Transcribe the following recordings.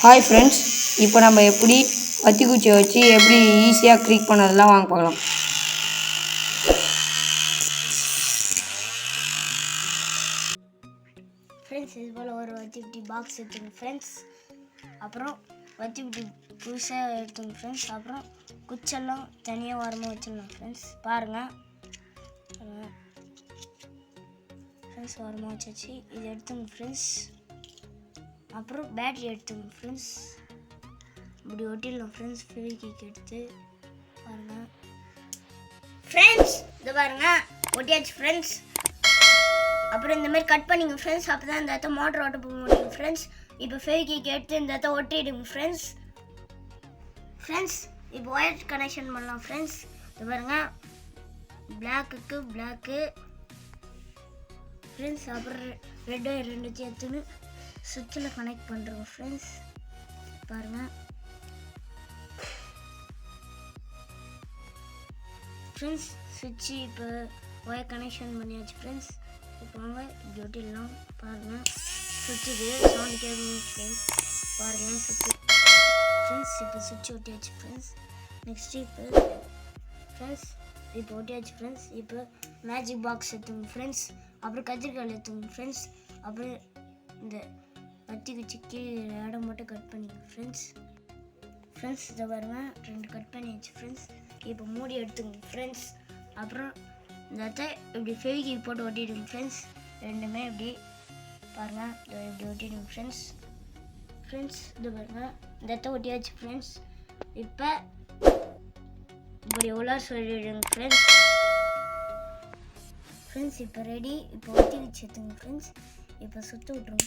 Hi friends, இப்போ நம்ம எப்படி வத்திக்குச்சியை வச்சு எப்படி ஈஸியாக க்ரீக் பண்ணதெல்லாம் வாங்க பார்க்கலாம். ஃப்ரெண்ட்ஸ், இது போல் ஒரு வத்தி பாக்ஸ் எடுத்துங்க ஃப்ரெண்ட்ஸ். அப்புறம் வத்தி புதுசாக எடுத்துங்க ஃப்ரெண்ட்ஸ். அப்புறம் குச்செல்லாம் தனியாக ஓரமாக வச்சிடலாம் ஃப்ரெண்ட்ஸ். பாருங்கள் ஃப்ரெண்ட்ஸ், ஓரமாக வச்சாச்சு. இது எடுத்துங்க ஃப்ரெண்ட்ஸ். அப்புறம் பேட்டரி எடுத்துங்க ஃப்ரெண்ட்ஸ். இப்படி ஒட்டிடலாம் ஃப்ரெண்ட்ஸ். ஃபெவிக்விக் எடுத்து பாருங்கள் ஃப்ரெண்ட்ஸ். இது பாருங்கள், ஒட்டியாச்சு ஃப்ரெண்ட்ஸ். அப்புறம் இந்த மாதிரி கட் பண்ணிங்க ஃப்ரெண்ட்ஸ். அப்போ தான் இந்த இடத்த மோட்டர் ஓட்ட போக முடியும் ஃப்ரெண்ட்ஸ். இப்போ ஃபெவிக்விக் எடுத்து இந்த இடத்த ஒட்டிடுங்க ஃப்ரெண்ட்ஸ். இப்போ ஒயர் கனெக்ஷன் பண்ணலாம் ஃப்ரெண்ட்ஸ். இது பாருங்கள், பிளாக்குக்கு பிளாக்கு ஃப்ரெண்ட்ஸ். அப்புறம் ரெட் ஒயர் ரெண்டுத்தையும் எடுத்துன்னு சுவிட்சில் கனெக்ட் பண்ணுறோம் ஃப்ரெண்ட்ஸ். பாருங்கள் ஃப்ரெண்ட்ஸ், சுவிட்சு இப்போ ஒயர் கனெக்ஷன் பண்ணியாச்சு ஃப்ரெண்ட்ஸ். இப்போ வாங்க இப்படி ஒட்டிடலாம். பாருங்கள், சுவிட்சுக்கு சவுண்டு கேட்கும் ஃப்ரெண்ட்ஸ். பாருங்கள் சுவிட்சு ஃப்ரெண்ட்ஸ். இப்போ சுவிட்ச் ஒட்டியாச்சு ஃப்ரெண்ட்ஸ். நெக்ஸ்ட்டு இப்போ ஒட்டியாச்சு ஃப்ரெண்ட்ஸ். இப்போ மேஜிக் பாக்ஸ் எடுத்துங்க ஃப்ரெண்ட்ஸ். அப்புறம் கத்திரிக்காய் எடுத்துங்க ஃப்ரெண்ட்ஸ். அப்புறம் இந்த வத்திக்குச்சிக்கு இடம் மட்டும் கட் பண்ணிங்க ஃப்ரெண்ட்ஸ். இதை பாருங்கள், 2 கட் பண்ணியாச்சு ஃப்ரெண்ட்ஸ். இப்போ மூடி எடுத்துங்க ஃப்ரெண்ட்ஸ். அப்புறம் இந்த இடத்த இப்படி ஃபெவிக்விக் போட்டு ஒட்டிடுங்க ஃப்ரெண்ட்ஸ். ரெண்டுமே இப்படி பாருங்கள், இப்படி ஒட்டிடுங்க ஃப்ரெண்ட்ஸ். இது பாருங்கள், இந்த இடத்த ஒட்டியாச்சு ஃப்ரெண்ட்ஸ். இப்போ இப்படி எவ்வளோ சொல்லிடுங்க ஃப்ரெண்ட்ஸ். இப்போ ரெடி. இப்போ வத்திக்குச்சி எடுத்துங்க ஃப்ரெண்ட்ஸ். இப்போ சுற்ற விட்ருங்க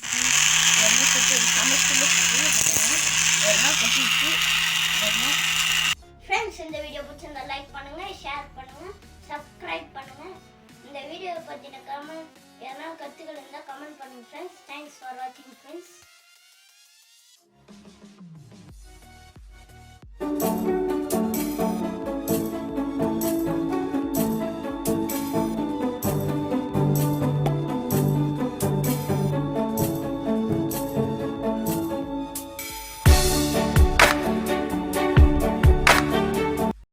ஃப்ரெண்ட்ஸ். இந்த வீடியோ பிடிச்சிருந்தா லைக் பண்ணுங்கள், ஷேர் பண்ணுங்கள், சப்ஸ்கிரைப் பண்ணுங்கள். இந்த வீடியோவை பற்றின கமெண்ட் எதனா கருத்துக்கள் இருந்தால் கமெண்ட் பண்ணுங்கள் ஃப்ரெண்ட்ஸ். தேங்க்ஸ் ஃபார் வாட்சிங் ஃப்ரெண்ட்ஸ்.